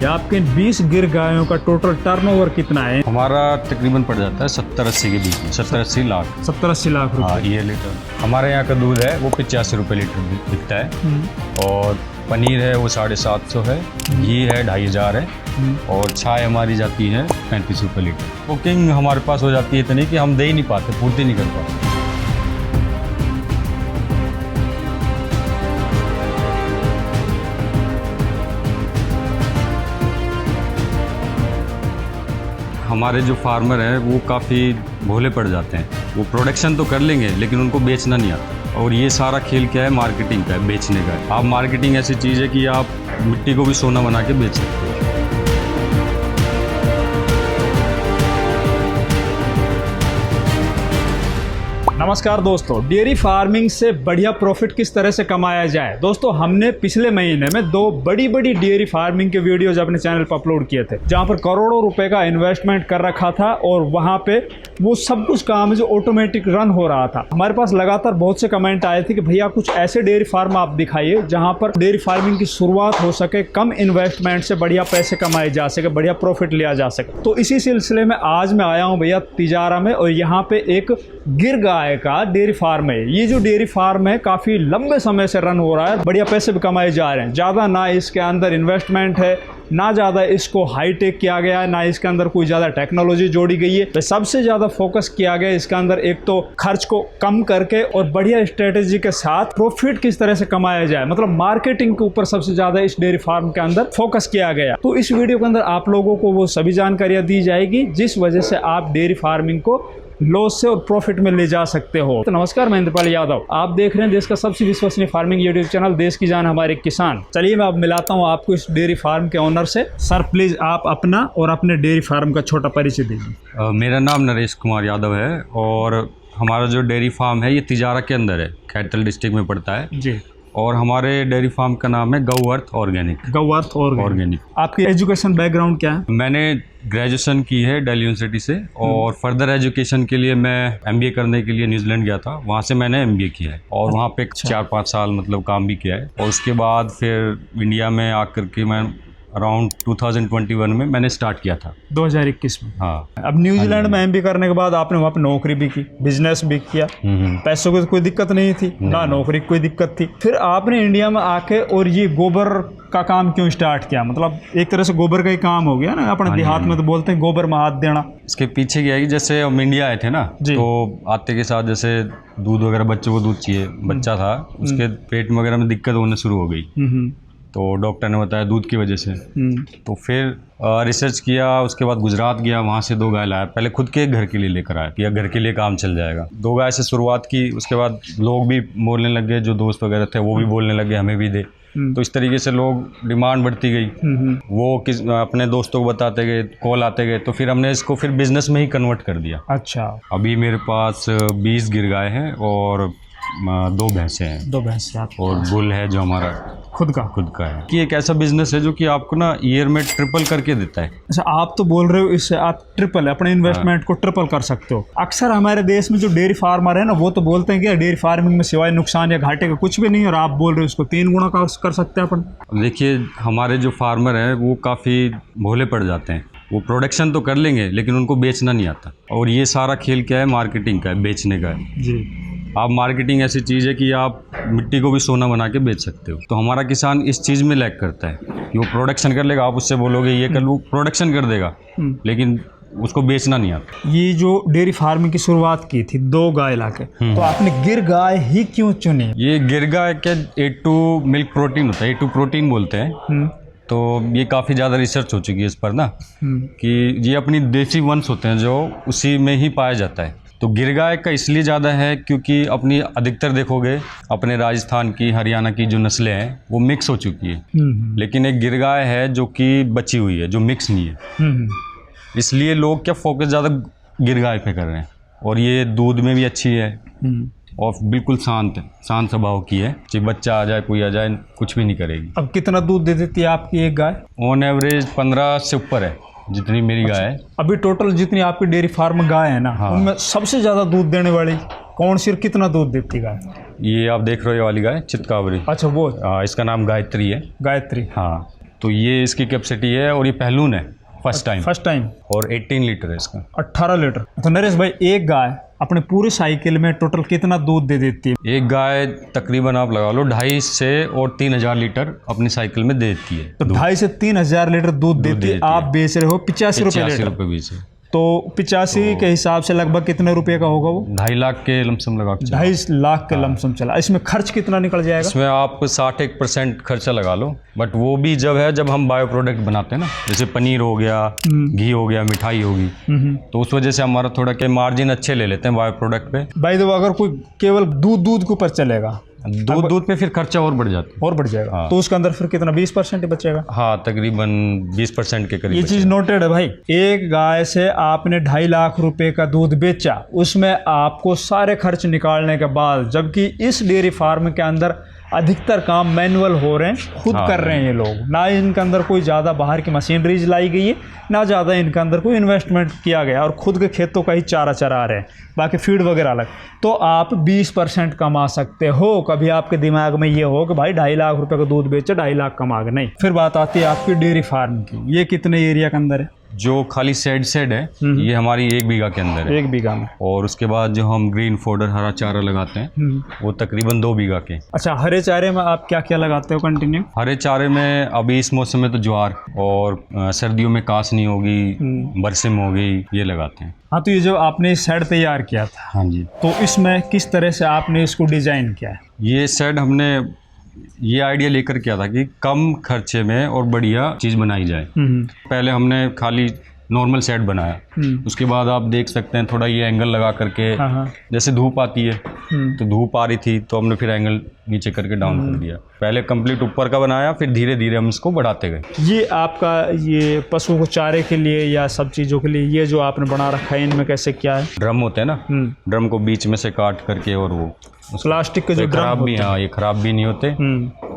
कि आपके 20 गिर गायों का टोटल टर्नओवर कितना है? हमारा तकरीबन पड़ जाता है 70-80 के बीच में, 70-80 लाख। 70-80 लाख रुपए। हाँ, ईयरली टर्न। हमारे यहाँ का दूध है वो 85 रुपये लीटर बिकता है, और पनीर है वो 750 है, घी है 2500 है, और चाय हमारी जाती है 35 रुपये लीटर। बुकिंग हमारे पास हो जाती है इतनी कि हम दे ही नहीं पाते, पूर्ति नहीं कर पाते। हमारे जो फार्मर हैं वो काफ़ी भोले पड़ जाते हैं। वो प्रोडक्शन तो कर लेंगे लेकिन उनको बेचना नहीं आता। और ये सारा खेल क्या है, मार्केटिंग का है, बेचने का है। आप मार्केटिंग ऐसी चीज़ है कि आप मिट्टी को भी सोना बना के बेच सकते हो। नमस्कार दोस्तों, डेयरी फार्मिंग से बढ़िया प्रॉफिट किस तरह से कमाया जाए। दोस्तों, हमने पिछले महीने में 2 बड़ी डेयरी फार्मिंग के वीडियोज अपने चैनल पर अपलोड किए थे, जहां पर करोड़ों रुपए का इन्वेस्टमेंट कर रखा था और वहां पे वो सब कुछ काम जो ऑटोमेटिक रन हो रहा था। हमारे पास लगातार बहुत से कमेंट आए थे कि भैया कुछ ऐसे डेयरी फार्म आप दिखाइए जहां पर डेयरी फार्मिंग की शुरुआत हो सके, कम इन्वेस्टमेंट से बढ़िया पैसे कमाए जा सके, बढ़िया प्रॉफिट लिया जा सके। तो इसी सिलसिले में आज मैं आया हूँ भैया तिजारा में, और यहाँ पे एक गिर गाय का डेयरी फार्म है। ये जो डेयरी फार्म है काफी लंबे समय से रन हो रहा है, बढ़िया पैसे भी कमाए जा रहे हैं। ज्यादा ना इसके अंदर इन्वेस्टमेंट है, ना ज़्यादा इसको हाईटेक किया गया है, ना इसके अंदर कोई ज़्यादा टेक्नोलॉजी जोड़ी गई है। तो सबसे ज़्यादा फोकस किया गया इसके अंदर एक तो खर्च को कम करके और बढ़िया स्ट्रेटेजी के साथ प्रॉफिट किस तरह से कमाया जाए, मतलब मार्केटिंग के ऊपर सबसे ज़्यादा इस डेयरी फार्म के अंदर फोकस किया गया। तो इस वीडियो के अंदर आप लोगों को वो सभी जानकारियाँ दी जाएगी जिस वजह से आप डेयरी फार्मिंग को लॉस से और प्रॉफिट में ले जा सकते हो। तो नमस्कार, मैं इंद्रपाल यादव, आप देख रहे हैं देश का सबसे विश्वसनीय फार्मिंग यूट्यूब चैनल देश की जान हमारे किसान। चलिए मैं अब मिलाता हूं आपको इस डेयरी फार्म के ओनर से। सर प्लीज आप अपना और अपने डेयरी फार्म का छोटा परिचय दीजिए। मेरा नाम नरेश कुमार यादव है, और हमारा जो डेयरी फार्म है ये तिजारा के अंदर है, खैरथल डिस्ट्रिक्ट में पड़ता है जी। और हमारे डेयरी फार्म का नाम है गौ अर्थ ऑर्गेनिक। गौ अर्थ ऑर्गेनिक। आपकी एजुकेशन बैकग्राउंड क्या है? मैंने ग्रेजुएशन की है दिल्ली यूनिवर्सिटी से, और फर्दर एजुकेशन के लिए मैं एमबीए करने के लिए न्यूजीलैंड गया था। वहाँ से मैंने एमबीए किया है, और वहाँ पे 4-5 साल मतलब काम भी किया है। और उसके बाद फिर इंडिया में आकर के मैं अराउंड 2021 में मैंने स्टार्ट किया था, 2021 में। हाँ। अब न्यूजीलैंड में एमबीए करने के बाद आपने वहाँ पे नौकरी भी की, बिजनेस भी किया, पैसों की कोई दिक्कत नहीं थी, ना नौकरी की कोई दिक्कत थी। फिर आपने इंडिया में आके और ये गोबर का काम क्यों स्टार्ट किया? मतलब एक तरह से गोबर का ही काम हो गया ना, अपने देहात में तो बोलते हैं गोबर में हाथ देना। इसके पीछे क्या है कि जैसे हम इंडिया आए थे ना, तो आते के साथ जैसे दूध वगैरह, बच्चों को दूध चाहिए, बच्चा था उसके पेट में वगैरह में दिक्कत होने शुरू हो गई, तो डॉक्टर ने बताया दूध की वजह से। तो फिर रिसर्च किया, उसके बाद गुजरात गया, वहाँ से 2 गाय लाया। पहले खुद के घर के लिए लेकर आया कि घर के लिए काम चल जाएगा। 2 गाय से शुरुआत की, उसके बाद लोग भी बोलने लगे, जो दोस्त वगैरह थे वो भी बोलने लगे हमें भी दे। तो इस तरीके से लोग डिमांड बढ़ती गई, वो अपने दोस्तों को बताते गए, कॉल आते गए, तो फिर हमने इसको फिर बिजनेस में ही कन्वर्ट कर दिया। अच्छा। अभी मेरे पास 20 गिर गाय हैं और 2 भैंसे हैं। 2 भैंसे और बुल है जो हमारा खुद का है। कि एक ऐसा बिजनेस है जो कि आपको ना ईयर में ट्रिपल करके देता है। अच्छा, आप तो बोल रहे हो इससे आप ट्रिपल अपने इन्वेस्टमेंट को ट्रिपल कर सकते हो। अक्सर हमारे देश में जो डेयरी फार्मर है ना, वो तो बोलते हैं कि डेयरी फार्मिंग में सिवाय नुकसान या घाटे का कुछ भी नहीं, और आप बोल रहे हो इसको 3 गुना कर सकते हैं अपन। देखिए, हमारे जो फार्मर हैं वो काफ़ी भोले पड़ जाते हैं। वो प्रोडक्शन तो कर लेंगे लेकिन उनको बेचना नहीं आता। और ये सारा खेल क्या है, मार्केटिंग का है, बेचने का है जी। आप मार्केटिंग ऐसी चीज़ है कि आप मिट्टी को भी सोना बना के बेच सकते हो। तो हमारा किसान इस चीज़ में लैग करता है कि वो प्रोडक्शन कर लेगा, आप उससे बोलोगे ये कर, वो प्रोडक्शन कर देगा लेकिन उसको बेचना नहीं आता। ये जो डेयरी फार्मिंग की शुरुआत की थी 2 गाय लाके, तो आपने गिर गाय ही क्यों चुनी? ये गिर गाय क्या A2 मिल्क प्रोटीन होता है, A2 प्रोटीन बोलते हैं। तो ये काफ़ी ज़्यादा रिसर्च हो चुकी है इस पर ना, कि ये अपनी देसी वंश होते हैं जो उसी में ही पाया जाता है। तो गिर गाय का इसलिए ज़्यादा है क्योंकि अपनी अधिकतर देखोगे अपने राजस्थान की, हरियाणा की जो नस्लें हैं वो मिक्स हो चुकी है, लेकिन एक गिर गाय है जो कि बची हुई है, जो मिक्स नहीं है। इसलिए लोग क्या फोकस ज़्यादा गिर गाय पे कर रहे हैं। और ये दूध में भी अच्छी है और बिल्कुल शांत स्वभाव की है, चाहे बच्चा आ जाए, कोई आ जाए, कुछ भी नहीं करेगी। अब कितना दूध दे देती है आपकी एक गाय? ऑन एवरेज 15 से ऊपर है जितनी मेरी गाय है। अभी टोटल जितनी आपकी डेयरी फार्म गाय है ना, उनमें सबसे ज़्यादा दूध देने वाली कौन सी और कितना दूध देती गाय? ये आप देख रहे हो ये वाली गाय चितकावरी। अच्छा, वो इसका नाम गायत्री है। गायत्री। हाँ, तो ये इसकी कैपेसिटी है और ये पहलून है फर्स्ट टाइम और 18 लीटर है इसका। 18 लीटर। तो नरेश भाई, एक गाय अपने पूरे साइकिल में टोटल कितना दूध दे देती है? एक गाय तकरीबन आप लगा लो 2.5 से और 3,000 लीटर अपनी साइकिल में दे देती है। तो 2.5 से 3,000 लीटर दूध देती है। आप बेच रहे हो 85 रुपये लीटर। बीच है। तो 85 के हिसाब से लगभग कितने रुपए का होगा वो? 2.5 लाख के लमसम लगा के 2.5 लाख के लमसम चला। इसमें खर्च कितना निकल जाएगा? इसमें आप 61% खर्चा लगा लो, बट वो भी जब हम बायो प्रोडक्ट बनाते हैं ना, जैसे पनीर हो गया, घी हो गया, मिठाई होगी, तो उस वजह से हमारा थोड़ा के मार्जिन अच्छे ले लेते हैं बायो प्रोडक्ट पे। भाई तो अगर कोई केवल दूध के ऊपर चलेगा, दूध पे फिर खर्चा और बढ़ जाता है, और बढ़ जाएगा। हाँ। तो उसके अंदर फिर कितना 20% बचेगा? हाँ, तकरीबन 20% के करीब। ये चीज़ नोटेड है भाई। एक गाय से आपने 2.5 लाख रुपए का दूध बेचा, उसमें आपको सारे खर्च निकालने के बाद, जबकि इस डेयरी फार्म के अंदर अधिकतर काम मैनुअल हो रहे हैं, खुद कर रहे हैं ये लोग। ना इनके अंदर कोई ज़्यादा बाहर की मशीनरीज लाई गई है, ना ज़्यादा इनके अंदर कोई इन्वेस्टमेंट किया गया, और खुद के खेतों का ही चारा चरा रहे हैं, बाकी फीड वगैरह अलग। तो आप 20% कमा सकते हो। कभी आपके दिमाग में ये हो कि भाई 2.5 लाख रुपए का दूध बेचे 2.5 लाख कमा गए, नहीं। फिर बात आती है आपकी डेयरी फार्म की। ये कितने एरिया के अंदर है? जो खाली सेड है, ये हमारी 1 बीघा के अंदर है। 1 बीघा में। और उसके बाद जो हम ग्रीन फोडर हरा चारा लगाते हैं, वो तकरीबन 2 बीघा के। अच्छा, हरे चारे में आप क्या क्या लगाते हो कंटिन्यू? हरे चारे में अभी इस मौसम में तो ज्वार, और सर्दियों में कासनी होगी, बरसिम होगी, ये लगाते हैं। हाँ, तो ये जो आपने शेड तैयार किया था, हाँ जी, तो इसमें किस तरह से आपने इसको डिजाइन किया है? ये शेड हमने ये आइडिया लेकर किया था कि कम खर्चे में और बढ़िया चीज़ बनाई जाए। पहले हमने खाली नॉर्मल सेट बनाया, उसके बाद आप देख सकते हैं थोड़ा ये एंगल लगा करके, जैसे धूप आती है तो धूप आ रही थी तो हमने फिर एंगल नीचे करके डाउन कर दिया। पहले कंप्लीट ऊपर का बनाया, फिर धीरे धीरे हम इसको बढ़ाते गए। ये आपका ये पशुओं को चारे के लिए या सब चीज़ों के लिए ये जो आपने बना रखा है, इनमें कैसे क्या है? ड्रम होते हैं ना, ड्रम को बीच में से काट करके, और वो प्लास्टिक के जो ड्रम खराब भी, हाँ, ये खराब भी नहीं होते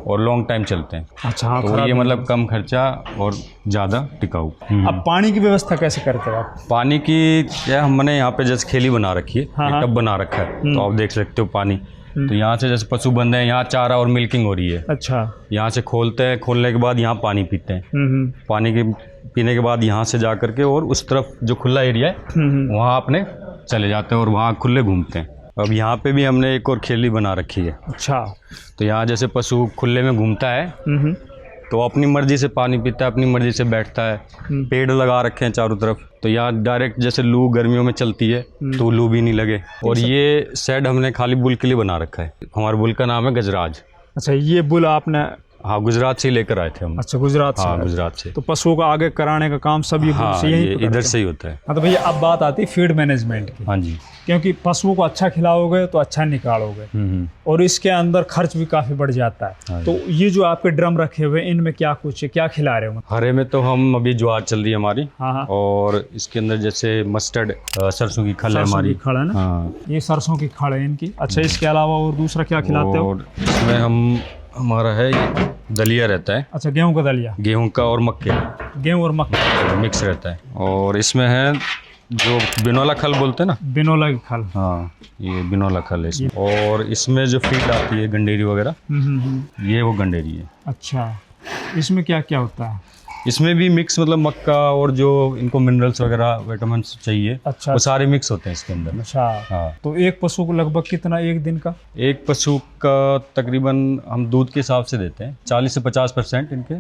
और लॉन्ग टाइम चलते हैं। अच्छा, हाँ, तो ये मतलब कम खर्चा और ज़्यादा टिकाऊ। अब पानी की व्यवस्था कैसे करते हो आप? पानी की क्या, हमने यहाँ पे जैसे खेली बना रखी है, टब बना रखा है, तो आप देख सकते हो पानी। तो यहाँ से जैसे पशु बंद है, यहाँ चारा और मिल्किंग हो रही है। अच्छा, यहाँ से खोलते हैं, खोलने के बाद यहाँ पानी पीते हैं। पानी के पीने के बाद यहाँ से जा करके और उस तरफ जो खुला एरिया है वहाँ अपने चले जाते हैं और वहाँ खुले घूमते हैं। अब यहाँ पे भी हमने एक और खेली बना रखी है। अच्छा, तो यहाँ जैसे पशु खुले में घूमता है तो अपनी मर्जी से पानी पीता है, अपनी मर्जी से बैठता है। पेड़ लगा रखे हैं चारों तरफ, तो यहाँ डायरेक्ट जैसे लू गर्मियों में चलती है तो लू भी नहीं लगे। और ये शेड हमने खाली बुल के लिए बना रखा है। हमारे बुल का नाम है गजराज। अच्छा, ये बुल आपने? हाँ, गुजरात से लेकर आए थे हम। अच्छा, गुजरात से? हाँ, गुजरात से। तो पशुओं का आगे कराने का काम सब ये बुल से यही इधर से ही होता है। हाँ, तो भैया अब बात आती है फीड मैनेजमेंट की। हाँ जी, क्योंकि पशुओं को अच्छा खिलाओगे तो अच्छा निकालोगे, और इसके अंदर खर्च भी काफी बढ़ जाता है। तो ये जो आपके ड्रम रखे हुए, इनमें क्या कुछ है, क्या खिला रहे हो? हरे में तो हम अभी ज्वार चल रही है हमारी। हाँ। और इसके अंदर जैसे मस्टर्ड, सरसों की खल है हमारी। खल है ना? हाँ, ये सरसों की खल है इनकी। अच्छा, इसके अलावा और दूसरा क्या खिलाते हो? इसमें हमारा है ये दलिया रहता है। अच्छा, गेहूं का दलिया? गेहूं का और मक्के, गेहूं और मक्के मिक्स रहता है। और इसमें है जो बिनोला खल बोलते हैं ना, बिनोला की खल। हाँ, ये बिनोला खल है इसमें। और इसमें जो फीड आती है गंडेरी वगैरह, ये वो गंडेरी है। अच्छा, इसमें क्या क्या होता है? इसमें भी मिक्स, मतलब मक्का और जो इनको मिनरल्स वगैरह विटामिन्स चाहिए, अच्छा, वो सारे मिक्स होते हैं इसके अंदर। अच्छा, हाँ। तो एक पशु को लगभग कितना एक दिन का? एक पशु का तकरीबन हम दूध के हिसाब से देते हैं, 40 से 50% इनके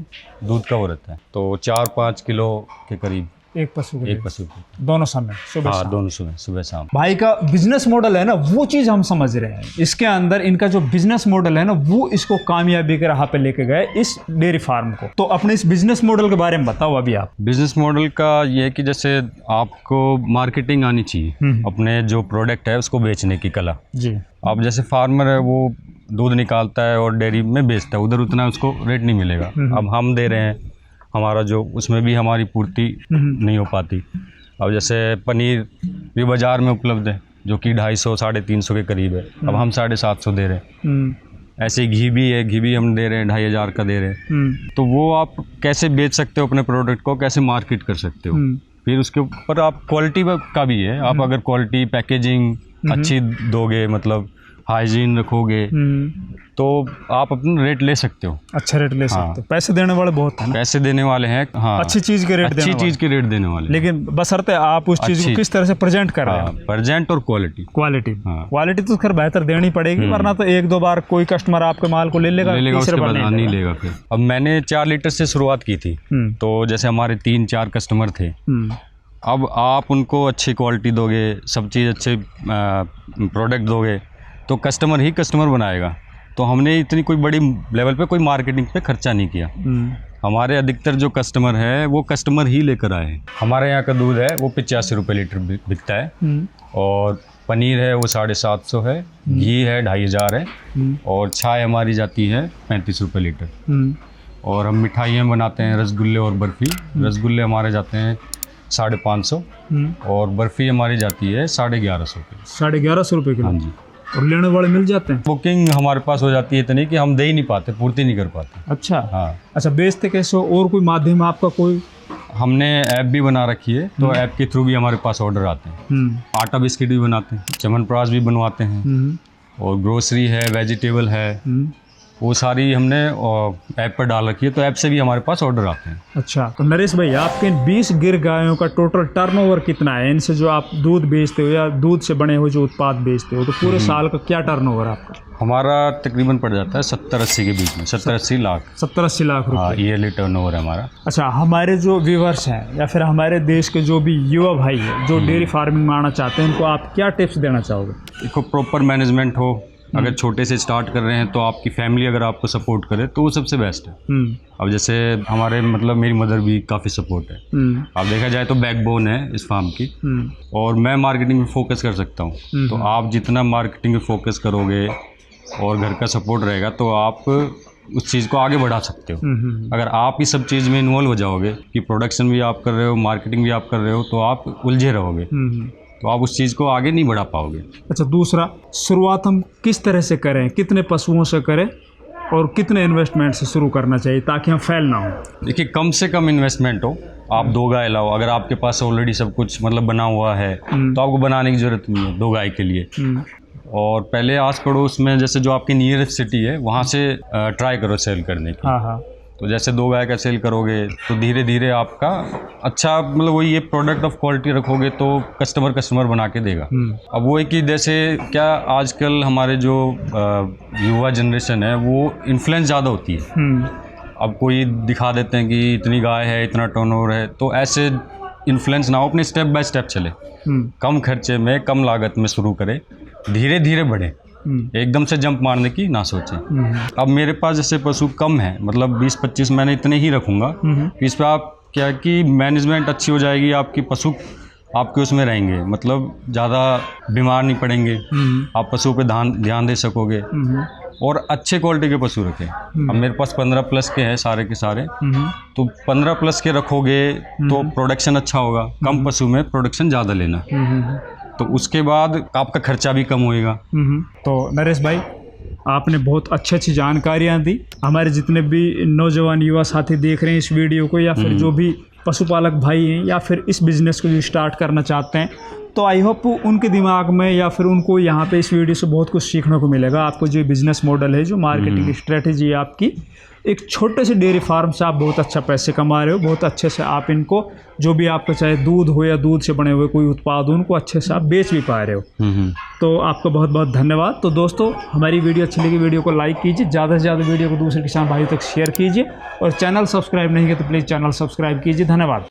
दूध का वो रहता है। तो 4-5 किलो के करीब एक पशु को दोनों समय, सुबह? हाँ, दोनों सुबह शाम। भाई का बिजनेस मॉडल है ना, वो चीज हम समझ रहे हैं। इसके अंदर इनका जो बिजनेस मॉडल है ना, वो इसको कामयाबी के राह पे लेके गए इस डेयरी फार्म को। तो अपने इस बिजनेस मॉडल के बारे में बताओ अभी आप। बिजनेस मॉडल का ये है कि जैसे आपको मार्केटिंग आनी चाहिए, अपने जो प्रोडक्ट है उसको बेचने की कला जी। अब जैसे फार्मर है, वो दूध निकालता है और डेयरी में बेचता है, उधर उतना उसको रेट नहीं मिलेगा। अब हम दे रहे हैं, हमारा जो उसमें भी हमारी पूर्ति नहीं हो पाती। अब जैसे पनीर भी बाज़ार में उपलब्ध है जो कि 250-350 के करीब है, अब हम 750 दे रहे हैं। ऐसे घी भी है, घी भी हम दे रहे हैं 2500 का दे रहे हैं। तो वो आप कैसे बेच सकते हो अपने प्रोडक्ट को, कैसे मार्केट कर सकते हो। फिर उसके ऊपर आप क्वालिटी का भी है, आप अगर क्वालिटी पैकेजिंग अच्छी दोगे, मतलब हाइजीन रखोगे तो आप अपना रेट ले सकते हो। अच्छा रेट ले सकते हो। पैसे देने वाले बहुत हैं ना? पैसे देने वाले हैं, हाँ, अच्छी चीज़ के रेट अच्छी चीज़ के रेट देने वाले हैं। लेकिन बशर्ते आप उस चीज़ को किस तरह से प्रेजेंट कर रहे हो। प्रेजेंट और क्वालिटी क्वालिटी तो खैर बेहतर देनी पड़ेगी, वरना तो एक दो बार कोई कस्टमर आपके माल को ले लेगा उसके बाद नहीं लेगा फिर। अब मैंने 4 लीटर से शुरुआत की थी, तो जैसे हमारे 3-4 कस्टमर थे, अब आप उनको अच्छी क्वालिटी दोगे, सब चीज़ अच्छे प्रोडक्ट दोगे तो कस्टमर ही कस्टमर बनाएगा। तो हमने इतनी कोई बड़ी लेवल पे कोई मार्केटिंग पे खर्चा नहीं किया। हमारे अधिकतर जो कस्टमर है वो कस्टमर ही लेकर आए हैं। हमारे यहाँ का दूध है वो 85 रुपये लीटर बिकता है, और पनीर है वो 750 है, घी है 2500 है, और चाय हमारी जाती है 35 रुपये लीटर। और हम मिठाइयाँ बनाते हैं, रसगुल्ले और बर्फ़ी। रसगुल्ले हमारे जाते हैं 550, और बर्फ़ी हमारी जाती है 1150 रुपये। 1150 रुपये किलो? हाँ जी। और लेने वाले मिल जाते हैं? बुकिंग हमारे पास हो जाती है इतनी कि हम दे ही नहीं पाते, पूर्ति नहीं कर पाते। अच्छा। हाँ। अच्छा, बेचते कैसे? और कोई माध्यम आपका कोई? हमने ऐप भी बना रखी है, तो ऐप के थ्रू भी हमारे पास ऑर्डर आते हैं। आटा बिस्किट भी बनाते हैं, च्यवनप्राश भी बनवाते हैं, और ग्रोसरी है, वेजिटेबल है, वो सारी हमने ऐप पर डाल रखी है, तो ऐप से भी हमारे पास ऑर्डर आते हैं। अच्छा, तो नरेश भाई आपके 20 गिर गायों का टोटल टर्नओवर कितना है? इनसे जो आप दूध बेचते हो या दूध से बने हुए जो उत्पाद बेचते हो, तो पूरे साल का क्या टर्नओवर आपका? हमारा तकरीबन पड़ जाता है 70-80 के बीच में, 70-80 लाख। 70-80 लाख रुपए? हाँ, ईयरली टर्नओवर है हमारा। अच्छा, हमारे जो व्यूवर्स हैं या फिर हमारे देश के जो भी युवा भाई हैं जो डेयरी फार्मिंग में आना चाहते हैं, उनको आप क्या टिप्स देना चाहोगे? देखो, प्रॉपर मैनेजमेंट हो। अगर छोटे से स्टार्ट कर रहे हैं तो आपकी फैमिली अगर आपको सपोर्ट करे तो वो सबसे बेस्ट है। अब जैसे हमारे मतलब मेरी मदर भी काफ़ी सपोर्ट है। अब देखा जाए तो बैकबोन है इस फार्म की, और मैं मार्केटिंग में फोकस कर सकता हूँ। तो आप जितना मार्केटिंग में फोकस करोगे और घर का सपोर्ट रहेगा तो आप उस चीज़ को आगे बढ़ा सकते हो। अगर आप इस सब चीज़ में इन्वॉल्व हो जाओगे कि प्रोडक्शन भी आप कर रहे हो, मार्केटिंग भी आप कर रहे हो, तो आप उलझे रहोगे, तो आप उस चीज़ को आगे नहीं बढ़ा पाओगे। अच्छा, दूसरा, शुरुआत हम किस तरह से करें, कितने पशुओं से करें और कितने इन्वेस्टमेंट से शुरू करना चाहिए ताकि हम फेल ना हो? देखिए, कम से कम इन्वेस्टमेंट हो। आप 2 गाय लाओ, अगर आपके पास ऑलरेडी सब कुछ मतलब बना हुआ है तो आपको बनाने की ज़रूरत नहीं है 2 गाय के लिए। और पहले आस पड़ोस में जैसे जो आपकी नियरेस्ट सिटी है वहाँ से ट्राई करो सेल करने की। हाँ। तो जैसे 2 गाय का सेल करोगे तो धीरे धीरे आपका अच्छा मतलब वही ये प्रोडक्ट ऑफ क्वालिटी रखोगे तो कस्टमर बना के देगा। अब वो है कि जैसे क्या आजकल हमारे जो युवा जनरेशन है वो इन्फ्लुएंस ज़्यादा होती है। अब कोई दिखा देते हैं कि इतनी गाय है, इतना टर्नओवर है, तो ऐसे इन्फ्लुएंस ना हो, अपने स्टेप बाय स्टेप चले, कम खर्चे में कम लागत में शुरू करें, धीरे धीरे बढ़े, एकदम से जंप मारने की ना सोचें। अब मेरे पास जैसे पशु कम है, मतलब 20-25 मैंने इतने ही रखूँगा। इस पर आप क्या कि मैनेजमेंट अच्छी हो जाएगी, आपकी पशु आपके उसमें रहेंगे, मतलब ज़्यादा बीमार नहीं पड़ेंगे, आप पशु पे ध्यान दे सकोगे, और अच्छे क्वालिटी के पशु रखें। अब मेरे पास 15+ के हैं सारे के सारे, तो 15+ के रखोगे तो प्रोडक्शन अच्छा होगा। कम पशु में प्रोडक्शन ज़्यादा लेना, तो उसके बाद आपका खर्चा भी कम होएगा। तो नरेश भाई, आपने बहुत अच्छी जानकारियाँ दी। हमारे जितने भी नौजवान युवा साथी देख रहे हैं इस वीडियो को, या फिर जो भी पशुपालक भाई हैं या फिर इस बिज़नेस को जो स्टार्ट करना चाहते हैं, तो आई होप उनके दिमाग में या फिर उनको यहाँ पे इस वीडियो से बहुत कुछ सीखने को मिलेगा। आपको जो बिज़नेस मॉडल है, जो मार्केटिंग स्ट्रेटजी है आपकी, एक छोटे से डेयरी फार्म से आप बहुत अच्छा पैसे कमा रहे हो, बहुत अच्छे से आप इनको जो भी आपका चाहे दूध हो या दूध से बने हुए कोई उत्पाद हो, उनको अच्छे से आप बेच भी पा रहे हो। तो आपका बहुत बहुत धन्यवाद। तो दोस्तों, हमारी वीडियो अच्छी लगी, वीडियो को लाइक कीजिए, ज़्यादा से ज़्यादा वीडियो को दूसरे किसान भाइयों तक शेयर कीजिए, और चैनल सब्सक्राइब नहीं किया तो प्लीज़ चैनल सब्सक्राइब कीजिए। धन्यवाद।